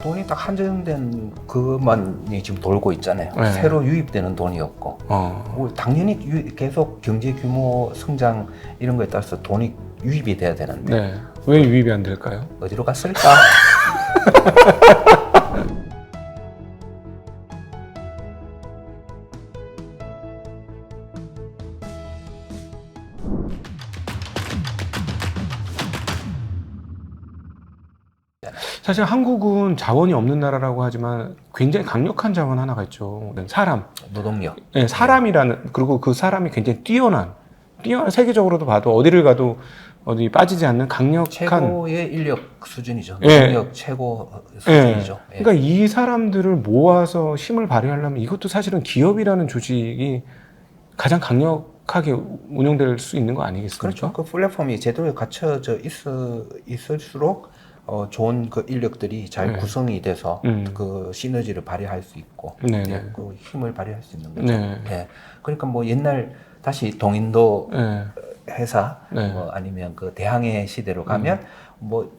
돈이 딱 한정된 그것만이 지금 돌고 있잖아요. 네. 새로 유입되는 돈이 없고 당연히 계속 경제 규모 성장 이런 거에 따라서 돈이 유입이 돼야 되는데 네. 왜 유입이 안 될까요? 어디로 갔을까? 사실 한국은 자원이 없는 나라라고 하지만 굉장히 강력한 자원 하나가 있죠. 사람. 노동력. 네, 사람이라는, 그리고 그 사람이 굉장히 뛰어난 세계적으로도 봐도 어디를 가도 어디 빠지지 않는 강력한 최고의 인력 수준이죠. 예. 노동력 최고 수준이죠. 예. 그러니까 이 사람들을 모아서 힘을 발휘하려면 이것도 사실은 기업이라는 조직이 가장 강력하게 운영될 수 있는 거 아니겠습니까? 그렇죠. 그 플랫폼이 제대로 갖춰져 있을수록 좋은 그 인력들이 잘 네. 구성이 돼서 그 시너지를 발휘할 수 있고 네네. 예, 그 힘을 발휘할 수 있는 거죠. 네. 예. 그러니까 뭐 옛날 다시 동인도 네. 회사 네. 뭐 아니면 그 대항해 시대로 가면 뭐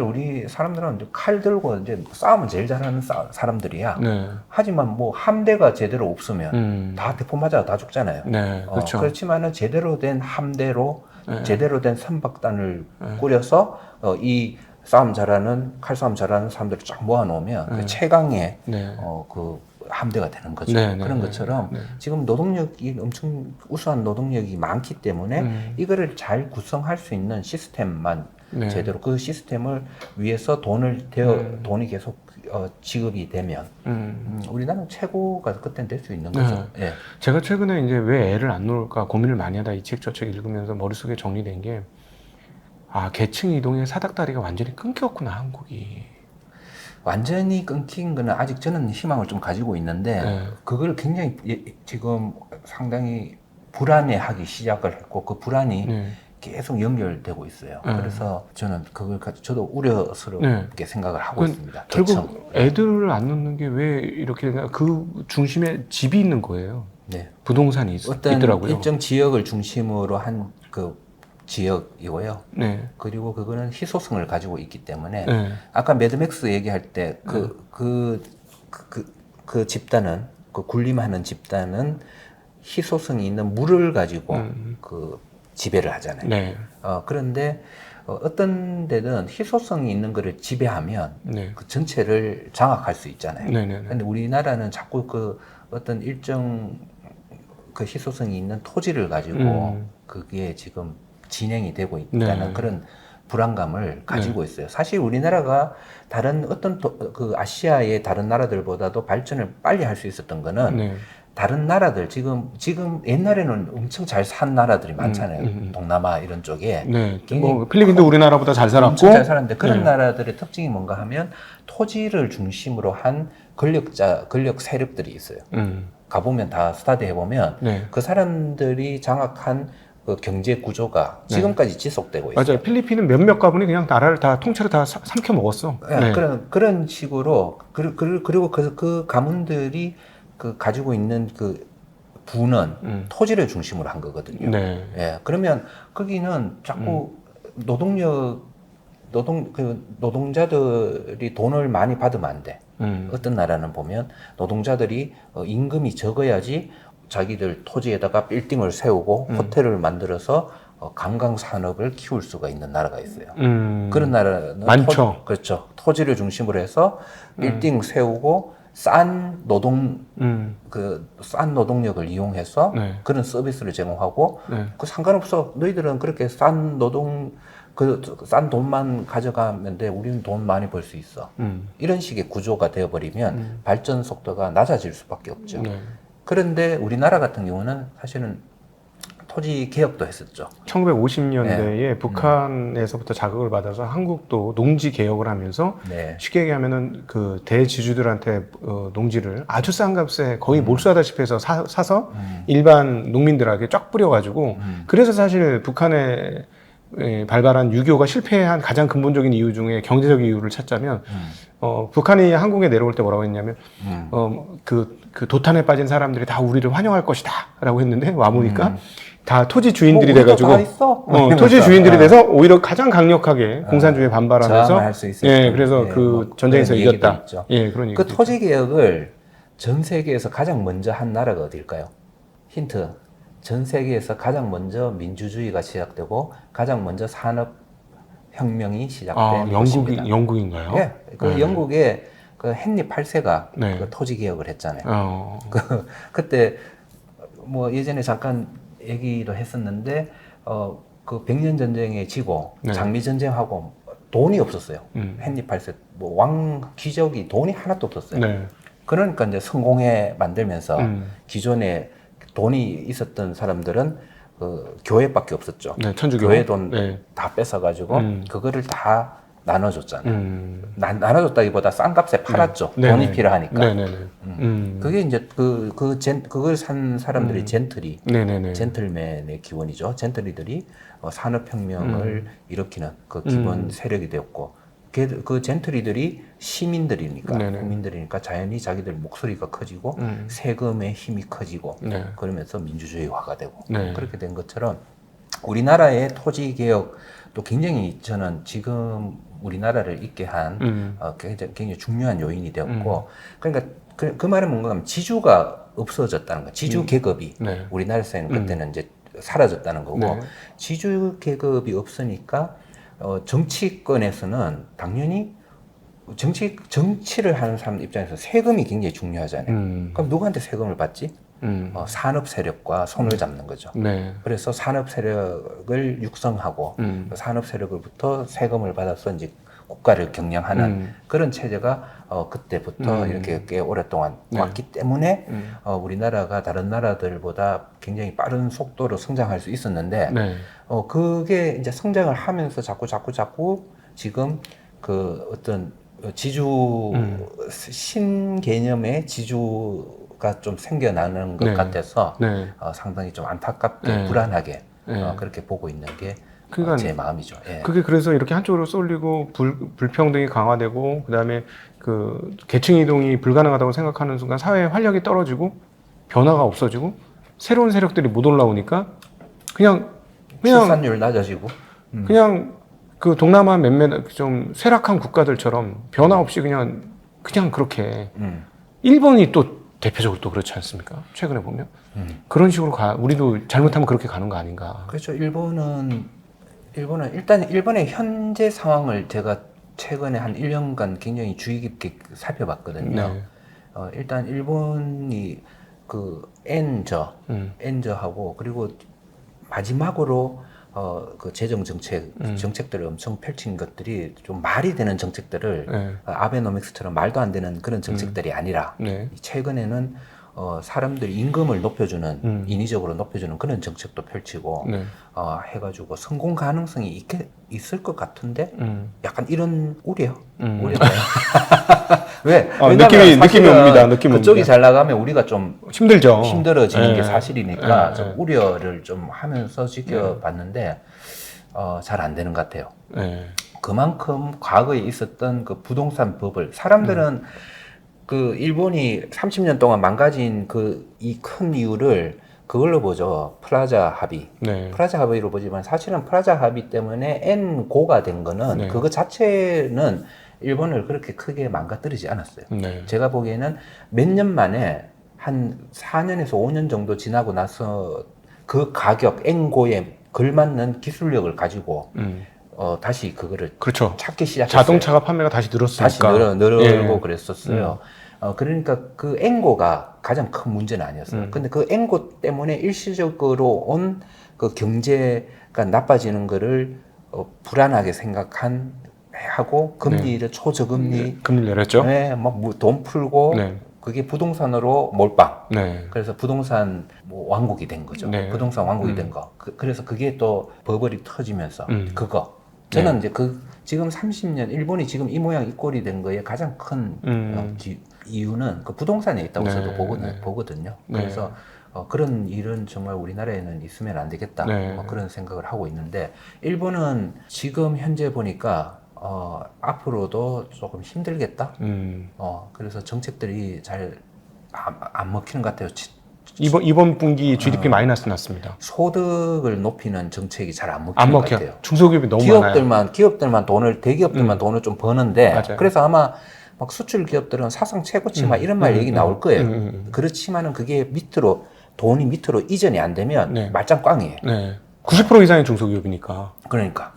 우리 사람들은 이제 칼 들고 이제 싸움은 제일 잘하는 사람들이야. 네. 하지만 뭐 함대가 제대로 없으면 다 대포 맞아 다 죽잖아요. 네. 그렇죠. 그렇지만은 제대로 된 함대로 네. 제대로 된 선박단을 네. 꾸려서 이 싸움 잘하는 칼싸움 잘하는 사람들을 쫙 모아놓으면 그 최강의 네. 그 함대가 되는 거죠. 네, 네, 그런 네, 것처럼 네. 지금 노동력이 엄청 우수한 노동력이 많기 때문에 이거를 잘 구성할 수 있는 시스템만 네. 제대로 그 시스템을 위해서 돈이 계속 지급이 되면 우리나라는 최고가 그때는 될 수 있는 거죠. 예. 제가 최근에 이제 왜 애를 안 놓을까 고민을 많이 하다 이 책 저 책 읽으면서 머릿속에 정리된 게 계층 이동의 사닥다리가 완전히 끊겼구나, 한국이. 완전히 끊긴 거는 아직 저는 희망을 좀 가지고 있는데 네. 그걸 굉장히 지금 상당히 불안해하기 시작을 했고 그 불안이 네. 계속 연결되고 있어요. 네. 그래서 저는 저도 우려스럽게 생각을 하고 있습니다. 결국 애들을 안 놓는 게 왜 이렇게 되나, 그 중심에 집이 있는 거예요. 네. 부동산이 어떤 있더라고요. 일정 지역을 중심으로 한 그 지역이고요. 네. 그리고 그거는 희소성을 가지고 있기 때문에 네. 아까 매드맥스 얘기할 때 그 집단은 그 군림하는 집단은 희소성이 있는 물을 가지고 그 지배를 하잖아요. 네. 그런데 어떤 데는 희소성이 있는 거를 지배하면 네. 그 전체를 장악할 수 있잖아요. 네. 네. 근데 우리나라는 자꾸 그 어떤 일정 그 희소성이 있는 토지를 가지고 그게 지금 진행이 되고 있다는 네. 그런 불안감을 가지고 있어요. 사실 우리나라가 다른 그 아시아의 다른 나라들보다도 발전을 빨리 할 수 있었던 거는 네. 다른 나라들 지금 옛날에는 엄청 잘 산 나라들이 많잖아요. 동남아 이런 쪽에. 네. 뭐 필리핀도 우리나라보다 잘 살았고. 엄청 잘 살았는데 그런 네. 나라들의 특징이 뭔가 하면 토지를 중심으로 한 권력 세력들이 있어요. 가보면 다 스타디 해보면 네. 그 사람들이 장악한 그 경제 구조가 지금까지 지속되고 있어요. 맞아요. 필리핀은 몇몇 가문이 그냥 나라를 다 통째로 다 삼켜 먹었어. 네. 그런 식으로 그리고 그 가문들이 그 가지고 있는 그 부는 토지를 중심으로 한 거거든요. 네. 예. 그러면 거기는 자꾸 노동자들이 돈을 많이 받으면 안 돼. 어떤 나라는 보면 노동자들이 임금이 적어야지 자기들 토지에다가 빌딩을 세우고 호텔을 만들어서 관광 산업을 키울 수가 있는 나라가 있어요. 그런 나라는 많죠. 그렇죠. 토지를 중심으로 해서 빌딩 세우고 싼 노동력을 이용해서 네. 그런 서비스를 제공하고 네. 그 상관없어. 너희들은 그렇게 싼 돈만 가져가면 돼. 우리는 돈 많이 벌 수 있어. 이런 식의 구조가 되어버리면 발전 속도가 낮아질 수밖에 없죠. 네. 그런데 우리나라 같은 경우는 사실은 토지 개혁도 했었죠. 1950년대에 북한에서부터 자극을 받아서 한국도 농지 개혁을 하면서 네. 쉽게 얘기하면은 그 대지주들한테 농지를 아주 싼 값에 거의 몰수하다시피 해서 사서 일반 농민들에게 쫙 뿌려가지고 그래서 사실 북한의 발발한 6.25가 실패한 가장 근본적인 이유 중에 경제적 이유를 찾자면 북한이 한국에 내려올 때 뭐라고 했냐면 그 도탄에 빠진 사람들이 다 우리를 환영할 것이다 라고 했는데 와보니까 다 토지 주인들이 돼가지고 토지 주인들이 돼서 오히려 가장 강력하게 공산주의에 반발하면서 저항할 수 있을 그래서 그 뭐 전쟁에서 그런 이겼다. 얘기도 있죠. 그런 그 얘기도 토지 개혁을 전 세계에서 가장 먼저 한 나라가 어딜까요? 힌트. 전 세계에서 가장 먼저 민주주의가 시작되고 가장 먼저 산업혁명이 시작된 곳입니다. 영국인가요? 예, 그 영국의 그 헨리 8세가 그 토지 개혁을 했잖아요. 그때 뭐 예전에 잠깐 얘기도 했었는데 그 백년 전쟁에 지고 장미 전쟁하고 돈이 없었어요. 헨리 8세 뭐 왕 귀족이 돈이 하나도 없었어요. 그러니까 이제 성공회 만들면서 기존에 돈이 있었던 사람들은 그 교회밖에 없었죠. 천주교. 교회 돈 다 뺏어가지고 그거를 다 나눠줬잖아요. 나눠줬다기보다 싼 값에 팔았죠. 돈이 필요하니까. 그게 이제 그걸 산 사람들이 젠틀맨의 기원이죠. 젠틀리들이 산업혁명을 일으키는 그 기본 세력이 되었고, 그 젠틀리들이 시민들이니까 국민들이니까 자연히 자기들 목소리가 커지고 세금의 힘이 커지고 그러면서 민주주의화가 되고 그렇게 된 것처럼 우리나라의 토지 개혁도 굉장히 저는 지금 우리나라를 있게 한 굉장히 중요한 요인이 되었고, 그러니까 그 말은 뭔가 하면 지주가 없어졌다는 거, 지주 계급이 우리나라에서는 그때는 이제 사라졌다는 거고, 지주 계급이 없으니까 정치권에서는 당연히 정치를 하는 사람 입장에서 세금이 굉장히 중요하잖아요. 그럼 누구한테 세금을 받지? 산업 세력과 손을 잡는 거죠. 그래서 산업 세력을 육성하고 산업 세력으로부터 세금을 받아서 이제 국가를 경영하는 그런 체제가 그때부터 이렇게 꽤 오랫동안 왔기 때문에 우리나라가 다른 나라들보다 굉장히 빠른 속도로 성장할 수 있었는데 그게 이제 성장을 하면서 자꾸 지금 그 어떤 지주 신개념의 지주가 좀 생겨나는 것 같아서 상당히 좀 안타깝게 불안하게 그렇게 보고 있는 게 그러니까 제 마음이죠. 그게 그래서 이렇게 한쪽으로 쏠리고 불평등이 강화되고 그다음에 그 계층 이동이 불가능하다고 생각하는 순간 사회의 활력이 떨어지고 변화가 없어지고 새로운 세력들이 못 올라오니까 그냥 출산율 낮아지고 그냥 그 동남아 몇몇 좀 쇠락한 국가들처럼 변화 없이 그냥 그렇게 일본이 또 대표적으로 또 그렇지 않습니까? 최근에 보면 그런 식으로 우리도 잘못하면 그렇게 가는 거 아닌가? 그렇죠. 일단 일본의 현재 상황을 제가 최근에 한 1년간 굉장히 주의 깊게 살펴봤거든요. 일단 일본이 그 엔저하고 그리고 마지막으로 그 재정 정책들을 엄청 펼친 것들이 좀 말이 되는 정책들을 아베노믹스처럼 말도 안 되는 그런 정책들이 아니라 최근에는 사람들이 임금을 높여주는 인위적으로 높여주는 그런 정책도 펼치고 해가지고 성공 가능성이 있을 것 같은데 약간 이런 우려요. 왜? 느낌이 옵니다. 그쪽이 잘 나가면 우리가 좀 힘들어지는 게 네. 사실이니까 좀 우려를 좀 하면서 지켜봤는데 잘 안 되는 것 같아요. 그만큼 과거에 있었던 그 부동산 법을 사람들은 그 일본이 30년 동안 망가진 이 큰 이유를 그걸로 보죠. 플라자 합의. 플라자 합의로 보지만 사실은 플라자 합의 때문에 N고가 된 거는 그거 자체는 일본을 그렇게 크게 망가뜨리지 않았어요. 제가 보기에는 몇 년 만에 한 4년에서 5년 정도 지나고 나서 그 가격 N고에 걸맞는 기술력을 가지고 다시 그거를 찾기 시작했어요. 자동차가 판매가 다시 늘었으니까. 다시 늘고 그랬었어요. 그러니까 그 N고가 가장 큰 문제는 아니었어요. 근데 그 N고 때문에 일시적으로 온 그 경제가 나빠지는 거를 불안하게 하고 금리를 초저금리 금리 내렸죠. 막 돈 풀고 그게 부동산으로 몰빵. 그래서 부동산 왕국이 된 거죠. 부동산 왕국이 된 거. 그래서 그게 또 버블이 터지면서 저는 이제 지금 30년 일본이 지금 이 모양 이 꼴이 된 거에 가장 큰 이유는 그 부동산에 있다고 저도 보거든요. 그래서 그런 일은 정말 우리나라에는 있으면 안 되겠다. 네. 그런 생각을 하고 있는데 일본은 지금 현재 보니까 앞으로도 조금 힘들겠다. 그래서 정책들이 잘 안 먹히는 것 같아요. 이번 분기 GDP 마이너스 났습니다. 소득을 높이는 정책이 잘 안 먹히는 안 것 먹혀. 같아요. 중소기업이 너무 많아요. 기업들만 대기업들만 돈을 좀 버는데 맞아요. 그래서 아마 막 수출 기업들은 사상 최고치 막 이런 말 얘기 나올 거예요. 그렇지만은 그게 돈이 밑으로 이전이 안 되면 네. 말짱 꽝이에요. 네. 90% 이상이 중소기업이니까. 그러니까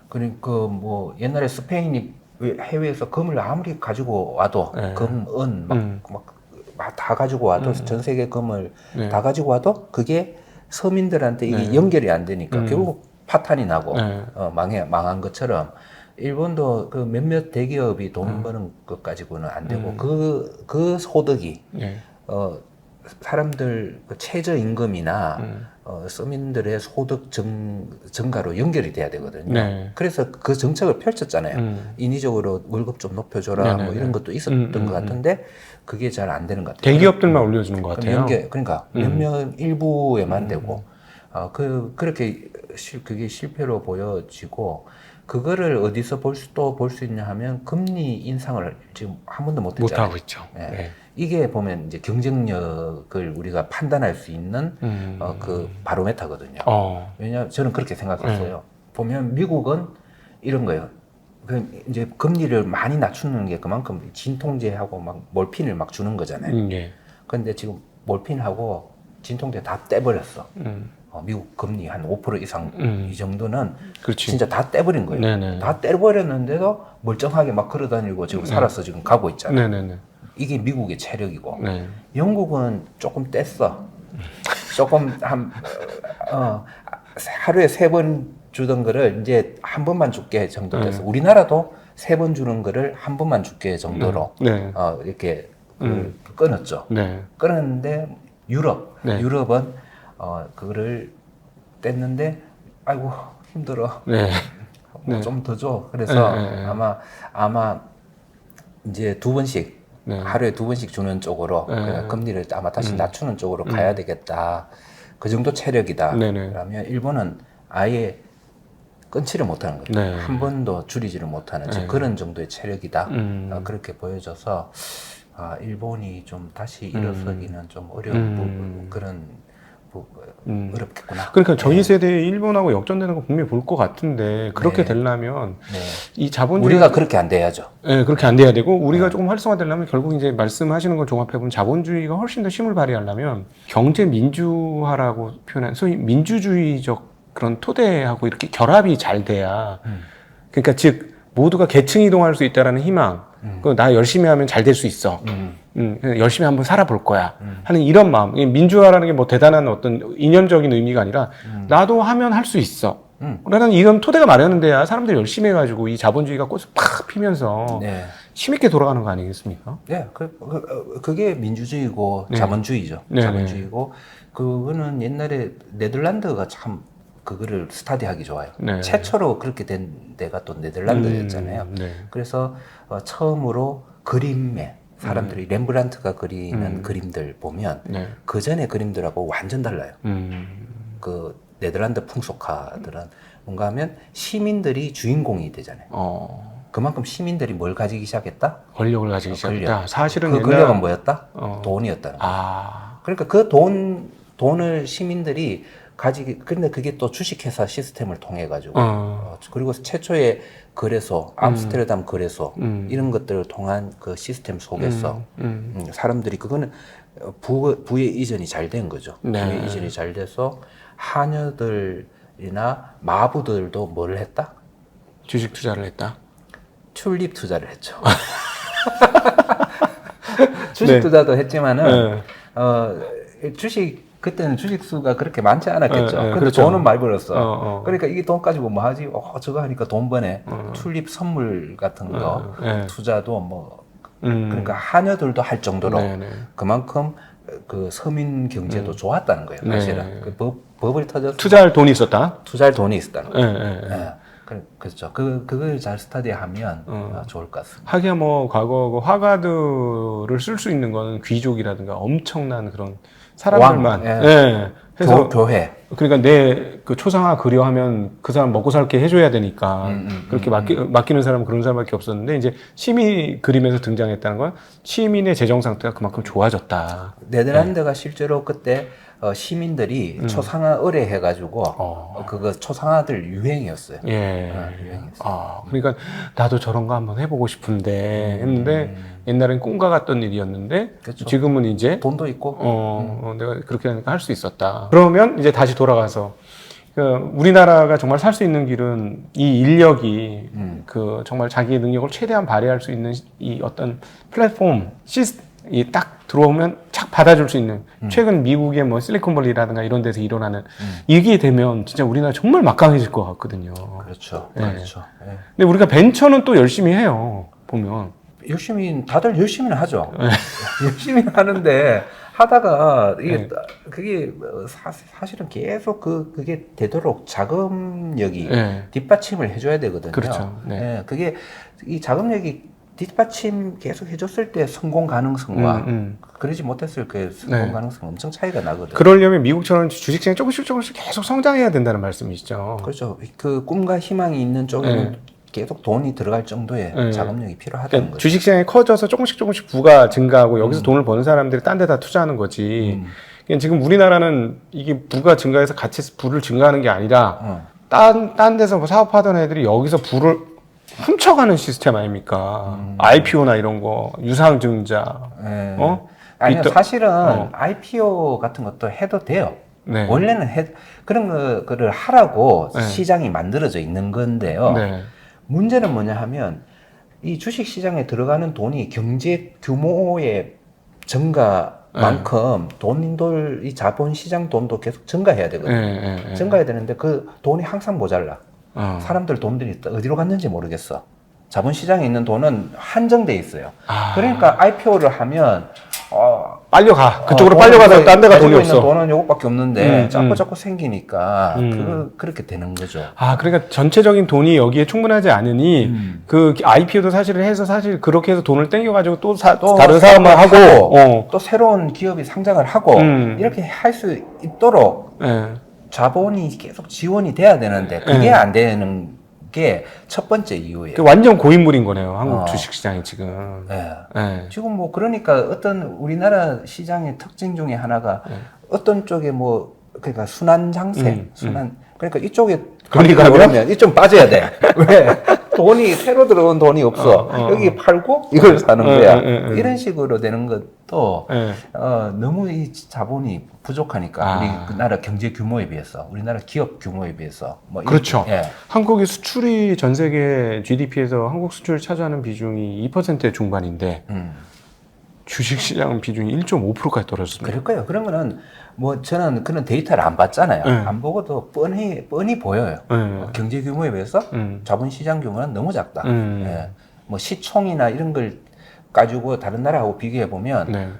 그러니까 뭐 옛날에 스페인이 해외에서 금을 아무리 가지고 와도 금, 은 막 다 가지고 와도 전 세계 금을 다 가지고 와도 그게 서민들한테 이게 연결이 안 되니까 결국 파탄이 나고 망한 것처럼 일본도 그 몇몇 대기업이 돈 버는 것 가지고는 안 되고 그 소득이 사람들 그 최저임금이나 서민들의 소득 증가로 연결이 돼야 되거든요. 네. 그래서 그 정책을 펼쳤잖아요. 인위적으로 월급 좀 높여줘라 뭐 이런 것도 있었던 것 같은데 그게 잘 안 되는 것 같아요. 대기업들만 올려주는 것 같아요. 그러니까 몇몇 일부에만 되고 그렇게 그게 실패로 보여지고 그거를 어디서 볼 수 있냐 하면 금리 인상을 지금 한 번도 못 했잖아요. 못하고 있죠. 네. 이게 보면 이제 경쟁력을 우리가 판단할 수 있는 그 바로메터거든요. 왜냐하면 저는 그렇게 생각했어요. 보면 미국은 이런 거예요. 그 이제 금리를 많이 낮추는 게 그만큼 진통제하고 막 몰핀을 막 주는 거잖아요. 그런데 지금 몰핀하고 진통제 다 떼버렸어. 미국 금리 한 5% 이상 이 정도는 그렇지. 진짜 다 떼버린 거예요. 네네. 다 떼버렸는데도 멀쩡하게 막 걸어다니고 지금 살아서 지금 가고 있잖아요. 네네네. 이게 미국의 체력이고 네. 영국은 조금 뗐어. 조금 하루에 3번 주던 거를 이제 한 번만 줄게 정도 됐어. 우리나라도 3번 주는 거를 한 번만 줄게 정도로 이렇게 끊었죠. 끊었는데 유럽은 그거를 뗐는데 아이고 힘들어. 좀 더 줘. 그래서 아마 이제 2번씩 하루에 2번씩 주는 쪽으로 금리를 아마 다시 낮추는 쪽으로 가야 되겠다. 그 정도 체력이다. 그러면 일본은 아예 끊지를 못하는 거예요. 한 번도 줄이지를 못하는 그런 정도의 체력이다. 그렇게 보여져서 일본이 좀 다시 일어서기는 좀 어려운 그런 어렵겠구나. 그러니까 저희 세대에 일본하고 역전되는 거 분명히 볼 것 같은데 그렇게 되려면 이 자본주의 우리가 그렇게 안 돼야죠. 그렇게 안 돼야 되고 우리가 조금 활성화되려면 결국 이제 말씀하시는 걸 종합해 보면 자본주의가 훨씬 더 힘을 발휘하려면 경제 민주화라고 표현한 소위 민주주의적 그런 토대하고 이렇게 결합이 잘 돼야 그러니까 즉 모두가 계층 이동할 수 있다라는 희망. 나 열심히 하면 잘 될 수 있어. 열심히 한번 살아볼 거야. 하는 이런 마음. 민주화라는 게 뭐 대단한 어떤 이념적인 의미가 아니라 나도 하면 할 수 있어. 라는 이런 토대가 마련돼야 사람들이 열심히 해가지고 이 자본주의가 꽃을 팍 피면서 힘있게 돌아가는 거 아니겠습니까? 네, 그게 민주주의고 자본주의죠. 자본주의고 그거는 옛날에 네덜란드가 참 그거를 스타디하기 좋아요. 최초로 그렇게 된 데가 또 네덜란드였잖아요. 그래서 처음으로 그림에 사람들이 렘브란트가 그리는 그림들 보면 그 전에 그림들하고 완전 달라요. 그 네덜란드 풍속화들은 뭔가 하면 시민들이 주인공이 되잖아요. 그만큼 시민들이 뭘 가지기 시작했다? 권력을 가지기 시작했다. 사실은 그 권력은 뭐였다? 돈이었다는 거예요. 그러니까 그 돈을 시민들이 근데 그게 또 주식회사 시스템을 통해 가지고 그리고 최초의 거래소, 암스테르담 거래소 이런 것들을 통한 그 시스템 속에서 사람들이 그거는 부의 이전이 잘 된 거죠. 부의 이전이 잘 돼서 하녀들이나 마부들도 뭘 했다? 주식 투자를 했다. 튤립 투자를 했죠. 주식 투자도 했지만은 그때는 주식수가 그렇게 많지 않았겠죠. 근데 그렇죠. 돈은 많이 벌었어. 그러니까 이게 돈 가지고 뭐 하지? 저거 하니까 돈 버네. 튤립 선물 같은 거 투자도 뭐 그러니까 하녀들도 할 정도로 그만큼 그 서민 경제도 좋았다는 거예요. 사실은 그 버블이 터져서 투자할 돈이 있었다. 투자할 돈이 있었다는 거예요. 그렇죠. 그걸 잘 스터디하면 좋을 것 같습니다. 하기야 뭐 과거 그 화가들을 쓸 수 있는 거는 귀족이라든가 엄청난 그런 사람들만. 왕, 예. 예. 해서 교회. 그러니까 내 그 초상화 그려하면 그 사람 먹고 살게 해줘야 되니까 그렇게 맡기는 사람은 그런 사람밖에 없었는데 이제 시민이 그림에서 등장했다는 건 시민의 재정 상태가 그만큼 좋아졌다. 네덜란드가 실제로 그때 시민들이 초상화 의뢰해가지고 그거 초상화들 유행이었어요. 예. 유행이었어요. 그러니까 나도 저런 거 한번 해보고 싶은데 했는데 옛날엔 꿈과 같던 일이었는데 그쵸. 지금은 이제 돈도 있고. 내가 그렇게 하니까 할 수 있었다. 그러면 이제 다시 돌아가서 우리나라가 정말 살 수 있는 길은 이 인력이 그 정말 자기의 능력을 최대한 발휘할 수 있는 이 어떤 플랫폼 이 딱 들어오면 착 받아줄 수 있는 최근 미국의 뭐 실리콘밸리라든가 이런 데서 일어나는 이게 되면 진짜 우리나라 정말 막강해질 것 같거든요. 그렇죠. 예. 그렇죠. 예. 근데 우리가 벤처는 또 열심히 해요. 보면 다들 열심히는 하죠. 열심히 하는데 하다가 이게 그게 사실은 계속 그게 되도록 자금력이 뒷받침을 해줘야 되거든요. 그렇죠. 네. 예, 그게 이 자금력이 뒷받침 계속 해줬을 때 성공 가능성과 그러지 못했을 그 성공 가능성 엄청 차이가 나거든요. 그러려면 미국처럼 주식시장이 조금씩 계속 성장해야 된다는 말씀이시죠. 그렇죠. 그 꿈과 희망이 있는 쪽에는 계속 돈이 들어갈 정도의 자금력이 필요하다는 그러니까 거죠. 주식시장이 커져서 조금씩 부가 증가하고 여기서 돈을 버는 사람들이 딴 데다 투자하는 거지. 그러니까 지금 우리나라는 이게 부가 증가해서 같이 부를 증가하는 게 아니라 딴 데서 뭐 사업하던 애들이 여기서 부를 훔쳐가는 시스템 아닙니까? IPO나 이런 거, 유상증자, 아니요, 사실은 IPO 같은 것도 해도 돼요. 네. 원래는 그런 거를 하라고 시장이 만들어져 있는 건데요. 네. 문제는 뭐냐 하면 이 주식 시장에 들어가는 돈이 경제 규모의 증가만큼 이 자본 시장 돈도 계속 증가해야 되거든요. 증가해야 되는데 그 돈이 항상 모자라. 사람들 돈들이 어디로 갔는지 모르겠어. 자본시장에 있는 돈은 한정돼 있어요. 그러니까 IPO를 하면 빨려가. 그쪽으로 빨려가서 딴 데가 돈이 없어. 돈은 요것밖에 없는데 자꾸 생기니까 그렇게 되는 거죠. 그러니까 전체적인 돈이 여기에 충분하지 않으니 그 IPO도 사실은 해서 사실 그렇게 해서 돈을 땡겨가지고 또 다른 사업만 하고 또 새로운 기업이 상장을 하고 이렇게 할 수 있도록 자본이 계속 지원이 돼야 되는데 그게 안 되는 게 첫 번째 이유예요. 완전 고인물인 거네요. 한국 주식시장이 지금. 지금 뭐 그러니까 어떤 우리나라 시장의 특징 중에 하나가 어떤 쪽에 그러니까 순환 장세, 그러니까 이쪽에 가면 이쪽 빠져야 돼. 왜? 돈이 새로 들어온 돈이 없어. 여기 팔고 이걸 사는 거야. 이런 식으로 되는 것도 너무 이 자본이 부족하니까 우리 나라 경제 규모에 비해서, 우리나라 기업 규모에 비해서 그렇죠. 한국의 수출이 전 세계 GDP에서 한국 수출을 차지하는 비중이 2% 중반인데 주식시장 비중이 1.5%까지 떨어졌습니다. 그럴 거예요. 그런 거는 저는 그런 데이터를 안 봤잖아요. 안 보고도 뻔히 보여요. 경제 규모에 비해서 자본시장 규모는 너무 작다. 시총이나 이런 걸 가지고 다른 나라하고 비교해 보면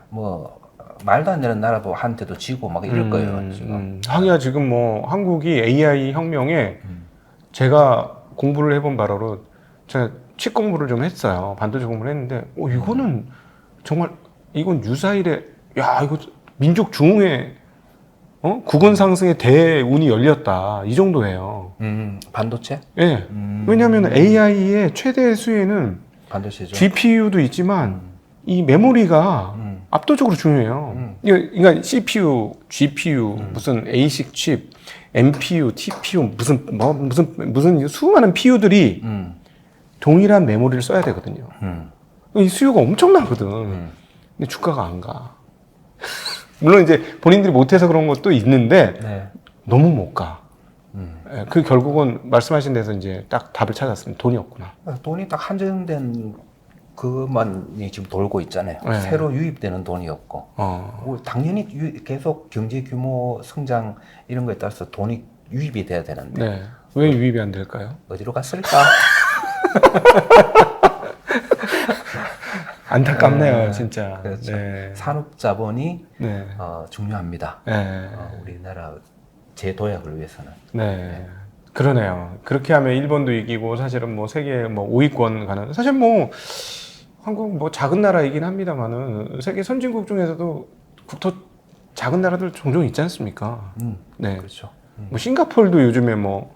말도 안 되는 나라도 한테도 지고 막 이럴 거예요. 지금. 하기야 지금 한국이 AI 혁명에 제가 공부를 해본 바로로 제가 칩 공부를 좀 했어요. 반도체 공부를 했는데 이거는 정말 이건 유사일에 이거 민족 중흥의 국원 상승의 대운이 열렸다 이 정도예요. 반도체? 예. 왜냐하면 AI의 최대 수혜는 반도체죠. GPU도 있지만 이 메모리가 압도적으로 중요해요. 그러니까 CPU, GPU, 무슨 ASIC 칩, NPU, TPU 무슨 수많은 PU들이 동일한 메모리를 써야 되거든요. 이 수요가 엄청나거든. 근데 주가가 안 가. 물론 이제 본인들이 못해서 그런 것도 있는데 너무 못 가. 그 결국은 말씀하신 데서 이제 딱 답을 찾았습니다. 돈이 없구나. 돈이 딱 한정된 그것만이 지금 돌고 있잖아요. 새로 유입되는 돈이 없고. 당연히 계속 경제 규모 성장 이런 거에 따라서 돈이 유입이 돼야 되는데. 왜 유입이 안 될까요? 어디로 갔을까? 안타깝네요, 진짜. 그렇죠. 산업 자본이 중요합니다. 우리나라 제도약을 위해서는. 그러네요. 그렇게 하면 일본도 이기고 사실은 세계 5위권 가는 사실 한국 작은 나라이긴 합니다만은 세계 선진국 중에서도 국토 작은 나라들 종종 있지 않습니까? 네. 그렇죠. 뭐 싱가포르도 요즘에 뭐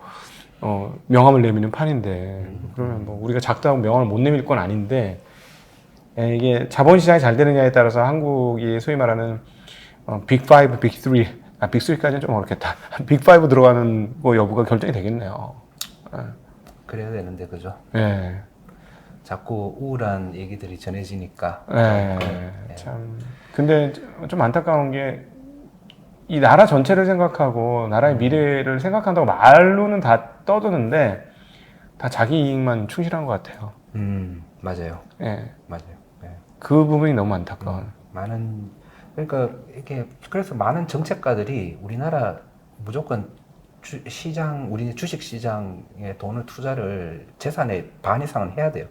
명함을 내미는 판인데 그러면 뭐 우리가 작다고 명함을 못 내밀 건 아닌데 이게 자본시장이 잘 되느냐에 따라서 한국이 소위 말하는 빅5, 빅3, 빅3까지는 좀 어렵겠다. 빅5 들어가는 거 여부가 결정이 되겠네요. 그래야 되는데 그죠? 네. 자꾸 우울한 얘기들이 전해지니까. 네. 참. 근데 좀 안타까운 게 이 나라 전체를 생각하고 나라의 미래를 생각한다고 말로는 다 떠드는데 다 자기 이익만 충실한 것 같아요. 맞아요. 예. 맞아요. 네. 그 부분이 너무 안타까워요. 많은 그러니까 이게 그래서 많은 정책가들이 우리나라 무조건 시장 우리 주식 시장에 돈을 투자를 재산의 반 이상은 해야 돼요.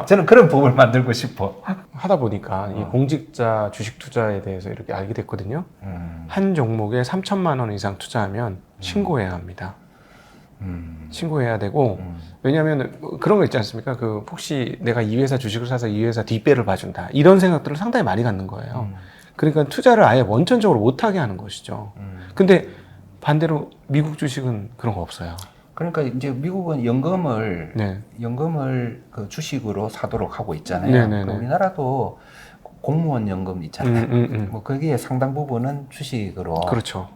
저는 그런 법을 만들고 싶어. 하다 보니까 이 공직자 주식 투자에 대해서 이렇게 알게 됐거든요. 한 종목에 3천만 원 이상 투자하면 신고해야 합니다. 신고해야 되고 왜냐하면 그런 거 있지 않습니까? 그 혹시 내가 이 회사 주식을 사서 이 회사 뒷배를 봐준다 이런 생각들을 상당히 많이 갖는 거예요. 그러니까 투자를 아예 원천적으로 못하게 하는 것이죠. 근데 반대로 미국 주식은 그런 거 없어요. 그러니까 이제 미국은 연금을 네. 그 주식으로 사도록 하고 있잖아요. 네네네. 우리나라도 공무원 연금 있잖아요. 뭐 거기에 상당 부분은 주식으로 그렇죠.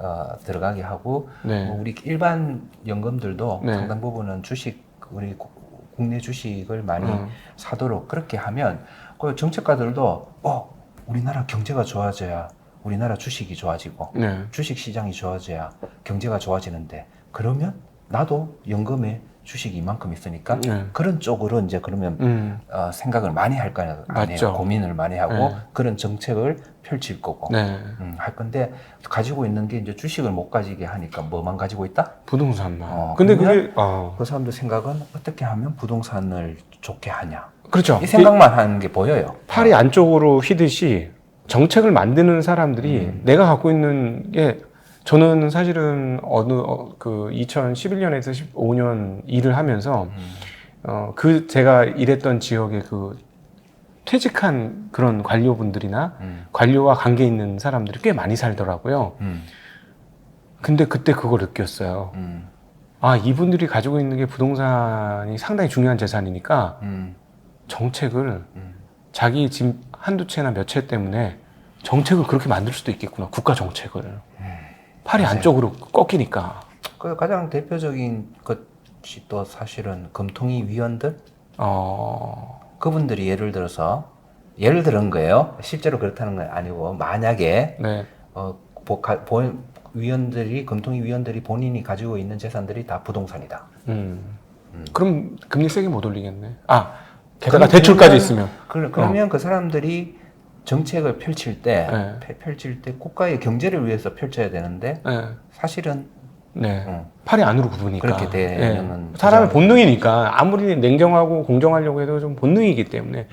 들어가게 하고 네. 뭐 우리 일반 연금들도 네. 상당 부분은 주식 우리 국내 주식을 많이 사도록 그렇게 하면 그 정책가들도 우리나라 경제가 좋아져야 우리나라 주식이 좋아지고 네. 주식 시장이 좋아져야 경제가 좋아지는데 그러면 나도 연금에 주식이 이만큼 있으니까 네. 그런 쪽으로 이제 그러면 생각을 많이 할 거 아니에요. 맞죠. 고민을 많이 하고 네. 그런 정책을 펼칠 거고 네. 할 건데 가지고 있는 게 이제 주식을 못 가지게 하니까 뭐만 가지고 있다? 부동산만. 근데 그게 그 사람들 생각은 어떻게 하면 부동산을 좋게 하냐 그렇죠. 이 생각만 하는 게 보여요. 팔이 안쪽으로 휘듯이 정책을 만드는 사람들이 내가 갖고 있는 게 저는 사실은 그 2011년에서 15년 일을 하면서 그 제가 일했던 지역의 그 퇴직한 그런 관료분들이나 관료와 관계 있는 사람들이 꽤 많이 살더라고요. 근데 그때 그걸 느꼈어요. 이분들이 가지고 있는 게 부동산이 상당히 중요한 재산이니까 정책을 자기 집 한두 채나 몇 채 때문에 정책을 그렇게 만들 수도 있겠구나. 국가 정책을. 팔이 맞아요. 안쪽으로 꺾이니까. 그 가장 대표적인 것이 또 사실은 금통위 위원들 그분들이 예를 들은 거예요. 실제로 그렇다는 건 아니고 만약에 네. 금통위 위원들이 본인이 가지고 있는 재산들이 다 부동산이다. 그럼 금리 세게 못 올리겠네. 게다가 대출까지 있으면. 그러면 그 사람들이 정책을 펼칠 때 국가의 경제를 위해서 펼쳐야 되는데 사실은 팔이 안으로 굽으니까. 그렇게 되는 사람의 본능이니까 아무리 냉정하고 공정하려고 해도 좀 본능이기 때문에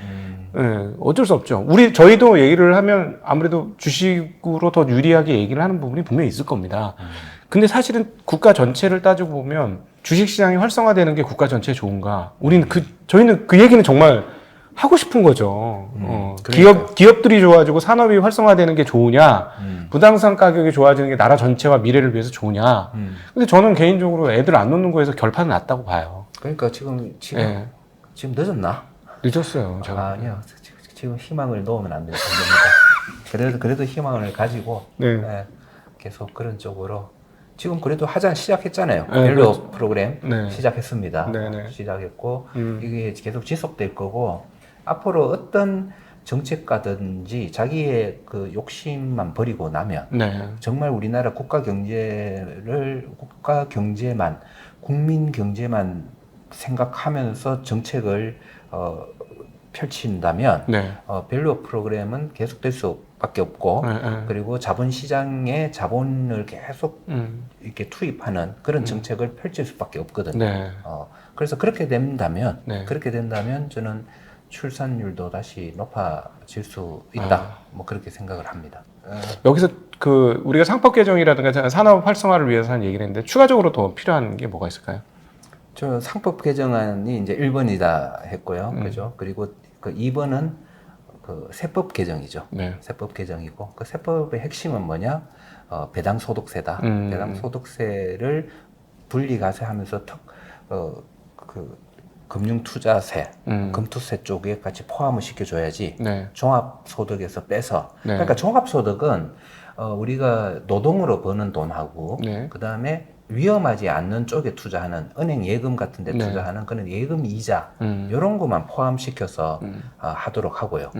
어쩔 수 없죠. 저희도 얘기를 하면 아무래도 주식으로 더 유리하게 얘기를 하는 부분이 분명히 있을 겁니다. 근데 사실은 국가 전체를 따지고 보면 주식시장이 활성화되는 게 국가 전체에 좋은가? 저희는 그 얘기는 정말 하고 싶은 거죠. 기업들이 좋아지고 산업이 활성화되는 게 좋으냐, 부동산 가격이 좋아지는 게 나라 전체와 미래를 위해서 좋으냐. 근데 저는 개인적으로 애들 안 놓는 거에서 결판은 났다고 봐요. 그러니까 지금 늦었나? 늦었어요. 아니요. 지금 희망을 놓으면 안 됩니다. 그래도 희망을 가지고 계속 그런 쪽으로 지금 그래도 시작했잖아요. 밸류 프로그램 시작했습니다. 시작했고 이게 계속 지속될 거고 앞으로 어떤 정책가든지 자기의 그 욕심만 버리고 나면 정말 우리나라 국가 경제만 국민 경제만 생각하면서 정책을 펼친다면 밸류 프로그램은 계속될 수밖에 없고 그리고 자본시장에 자본을 계속 이렇게 투입하는 그런 정책을 펼칠 수밖에 없거든요. 그래서 그렇게 된다면 저는 출산율도 다시 높아질 수 있다. 뭐 그렇게 생각을 합니다. 여기서 우리가 상법 개정이라든가 산업 활성화를 위해서 하는 얘기를 했는데 추가적으로 더 필요한 게 뭐가 있을까요? 저 상법 개정안이 이제 1번이다 했고요. 그죠? 그리고 그 2번은 그 세법 개정이죠. 네. 세법 개정이고 그 세법의 핵심은 뭐냐? 배당 소득세다. 배당 소득세를 분리과세하면서 그 금융투자세, 금투세 쪽에 같이 포함을 시켜줘야지 네. 종합소득에서 빼서 네. 그러니까 종합소득은 우리가 노동으로 버는 돈하고 네. 그 다음에 위험하지 않는 쪽에 투자하는 은행 예금 같은 데 네. 투자하는 그런 예금 이자 이런 것만 포함시켜서 하도록 하고요.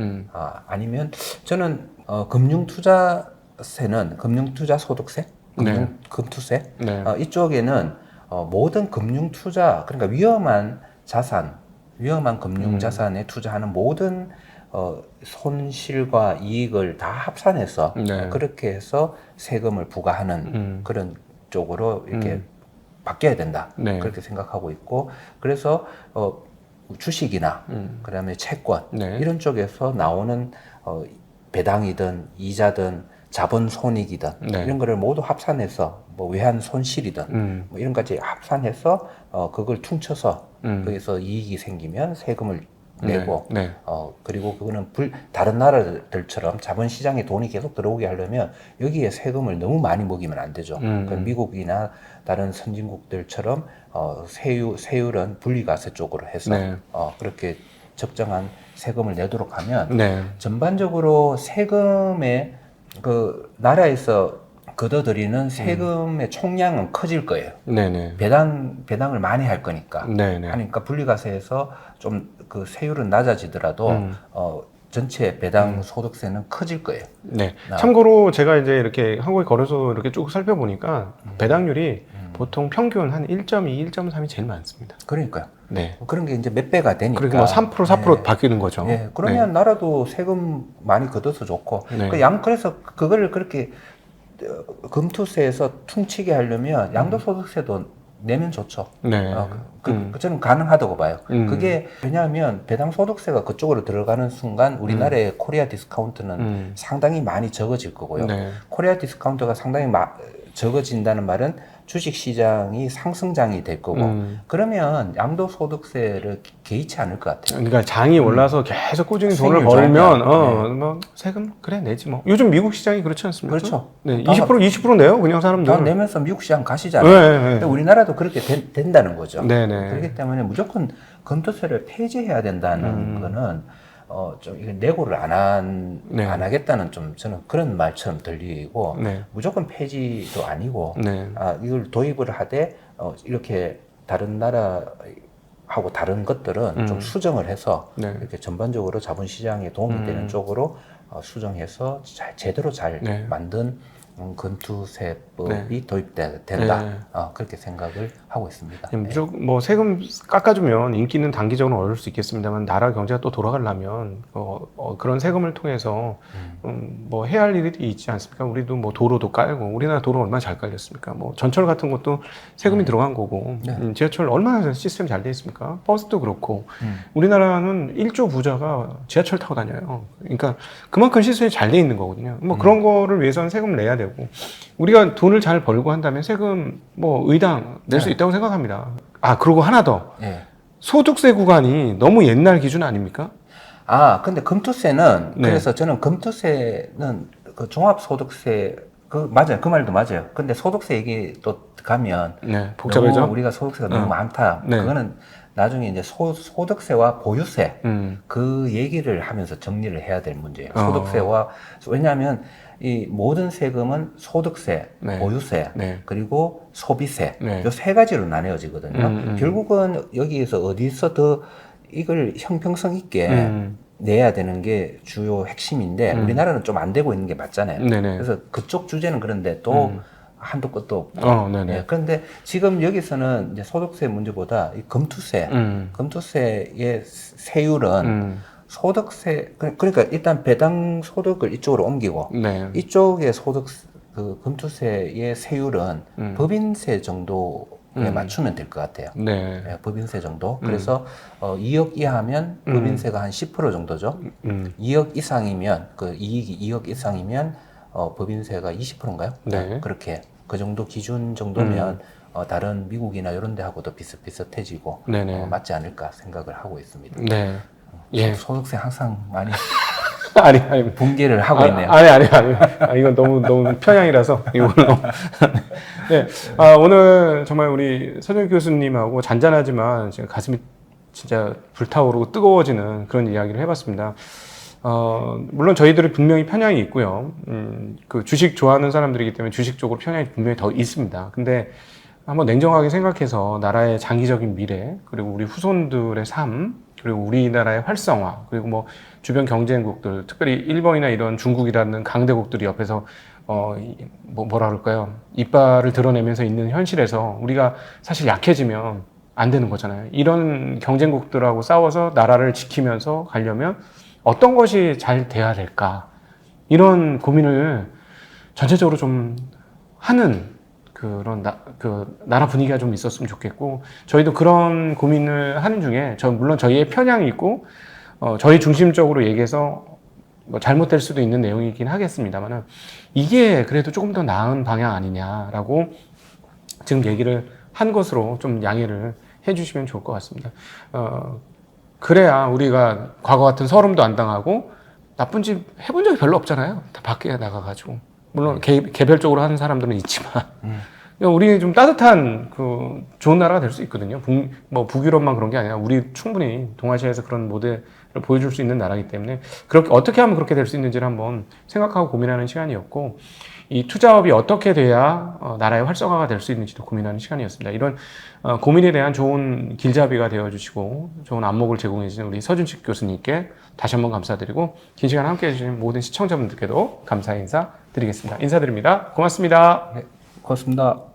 아니면 저는 금융투자세는 금융투자소득세, 금투세 네. 이쪽에는 모든 금융투자 그러니까 위험한 자산, 위험한 금융자산에 투자하는 모든 손실과 이익을 다 합산해서 네. 그렇게 해서 세금을 부과하는 그런 쪽으로 이렇게 바뀌어야 된다. 네. 그렇게 생각하고 있고 그래서 주식이나 그다음에 채권 네. 이런 쪽에서 나오는 배당이든 이자든 자본 손익이든 네. 이런 거를 모두 합산해서 뭐 외환 손실이든 뭐 이런 것까지 합산해서 그걸 퉁쳐서 거기서 이익이 생기면 세금을 내고 네. 그리고 그거는 다른 나라들처럼 자본시장에 돈이 계속 들어오게 하려면 여기에 세금을 너무 많이 먹이면 안 되죠. 그 미국이나 다른 선진국들처럼 세율은 분리과세 쪽으로 해서 네. 그렇게 적정한 세금을 내도록 하면 네. 전반적으로 세금의 그 나라에서 걷어들이는 세금의 총량은 커질 거예요. 네네. 배당을 많이 할 거니까. 네네. 하니까 분리과세에서 좀 그 세율은 낮아지더라도 전체 배당 소득세는 커질 거예요. 네. 참고로 제가 이제 이렇게 한국에 걸어서 이렇게 쭉 살펴보니까 배당률이 보통 평균 한 1.2, 1.3이 제일 많습니다. 그러니까요. 네. 그런 게 이제 몇 배가 되니까. 그러니까 뭐 3%, 4% 바뀌는 거죠. 네. 그러면 나라도 세금 많이 걷어서 좋고. 네. 그래서 그거를 그렇게 금투세에서 퉁치게 하려면 양도소득세도 내면 좋죠. 네. 저는 가능하다고 봐요. 그게 왜냐하면 배당소득세가 그쪽으로 들어가는 순간 우리나라의 코리아 디스카운트는 상당히 많이 적어질 거고요. 네. 코리아 디스카운트가 상당히 적어진다는 말은 주식시장이 상승장이 될 거고 그러면 양도소득세를 개의치 않을 것 같아요. 그러니까 장이 올라서 계속 꾸준히 돈을 수익률 벌면 좋으면, 뭐 세금 그래 내지 뭐. 요즘 미국 시장이 그렇지 않습니까? 그렇죠. 네, 20% 내요 그냥 사람들. 다 내면서 미국 시장 가시잖아요. 네, 네. 근데 우리나라도 그렇게 된다는 거죠. 네, 네. 그렇기 때문에 무조건 금투세를 폐지해야 된다는 거는 좀 이거 내고를 안 하겠다는 좀 저는 그런 말처럼 들리고 네. 무조건 폐지도 아니고 네. 이걸 도입을 하되 이렇게 다른 나라하고 다른 것들은 좀 수정을 해서 네. 이렇게 전반적으로 자본시장에 도움이 되는 쪽으로 수정해서 제대로 잘 네. 만든 금투세법이 도입된다. 그렇게 생각을 하고 있습니다. 무조건 뭐 세금 깎아주면 인기는 단기적으로 얻을 수 있겠습니다만 나라 경제가 또 돌아가려면 그런 세금을 통해서 뭐 해야 할 일이 있지 않습니까? 우리도 뭐 도로도 깔고 우리나라 도로 얼마나 잘 깔렸습니까? 뭐 전철 같은 것도 세금이 들어간 거고 지하철 얼마나 시스템 잘 돼 있습니까? 버스도 그렇고 우리나라는 1조 부자가 지하철 타고 다녀요. 그러니까 그만큼 시스템이 잘 돼 있는 거거든요. 뭐 그런 거를 위해서는 세금을 내야 되고 우리가 돈을 잘 벌고 한다면 세금 뭐 의당 낼 수 있다고 생각합니다. 그리고 하나 더 소득세 구간이 너무 옛날 기준 아닙니까? 근데 금투세는 그래서 저는 금투세는 그 종합소득세 맞아요. 그 말도 맞아요. 근데 소득세 얘기 또 가면 복잡해져. 너무 우리가 소득세가 너무 많다. 그거는 나중에 이제 소득세와 보유세 그 얘기를 하면서 정리를 해야 될 문제예요. 소득세와 왜냐하면 이 모든 세금은 소득세, 보유세, 그리고 소비세 이 세 가지로 나뉘어지거든요. 결국은 여기에서 어디서 더 이걸 형평성 있게 내야 되는 게 주요 핵심인데 우리나라는 좀 안 되고 있는 게 맞잖아요. 그래서 그쪽 주제는 그런데 또 한도 끝도 없고. 그런데 지금 여기서는 이제 소득세 문제보다 이 금투세의 세율은 소득세 그러니까 일단 배당 소득을 이쪽으로 옮기고 이쪽의 그 금투세의 세율은 법인세 정도에 맞추면 될 것 같아요. 법인세 정도. 그래서 2억 이하면 법인세가 한 10% 정도죠. 2억 이상이면 그 이익이 2억 이상이면 법인세가 20%인가요? 그렇게 그 정도 기준 정도면 다른 미국이나 이런 데하고도 비슷비슷해지고 맞지 않을까 생각을 하고 있습니다. 소득세 항상 많이 아니. 붕괴를 하고 있네요. 아니. 이건 너무 편향이라서 이걸로. 네. 오늘 정말 우리 서준 교수님하고 잔잔하지만 지금 가슴이 진짜 불타오르고 뜨거워지는 그런 이야기를 해봤습니다. 물론 저희들이 분명히 편향이 있고요. 그 주식 좋아하는 사람들이기 때문에 주식 쪽으로 편향이 분명히 더 있습니다. 근데 한번 냉정하게 생각해서 나라의 장기적인 미래, 그리고 우리 후손들의 삶, 그리고 우리나라의 활성화, 그리고 뭐 주변 경쟁국들, 특별히 일본이나 이런 중국이라는 강대국들이 옆에서 뭐라 그럴까요? 이빨을 드러내면서 있는 현실에서 우리가 사실 약해지면 안 되는 거잖아요. 이런 경쟁국들하고 싸워서 나라를 지키면서 가려면 어떤 것이 잘 돼야 될까? 이런 고민을 전체적으로 좀 하는 그런 나라 분위기가 좀 있었으면 좋겠고, 저희도 그런 고민을 하는 중에, 물론 저희의 편향이 있고, 저희 중심적으로 얘기해서 뭐 잘못될 수도 있는 내용이긴 하겠습니다만은, 이게 그래도 조금 더 나은 방향 아니냐라고 지금 얘기를 한 것으로 좀 양해를 해주시면 좋을 것 같습니다. 그래야 우리가 과거 같은 서름도 안 당하고, 나쁜 짓 해본 적이 별로 없잖아요. 다 밖에 나가가지고. 물론 개별적으로 하는 사람들은 있지만 우리 좀 따뜻한 좋은 나라가 될 수 있거든요. 북유럽만 그런 게 아니라 우리 충분히 동아시아에서 그런 모델을 보여줄 수 있는 나라이기 때문에 그렇게 어떻게 하면 그렇게 될 수 있는지를 한번 생각하고 고민하는 시간이었고, 이 투자업이 어떻게 돼야 나라의 활성화가 될 수 있는지도 고민하는 시간이었습니다. 이런 고민에 대한 좋은 길잡이가 되어주시고 좋은 안목을 제공해 주신 우리 서준식 교수님께 다시 한번 감사드리고, 긴 시간 함께 해주신 모든 시청자분들께도 감사의 인사 드리겠습니다. 인사드립니다. 고맙습니다. 네, 고맙습니다.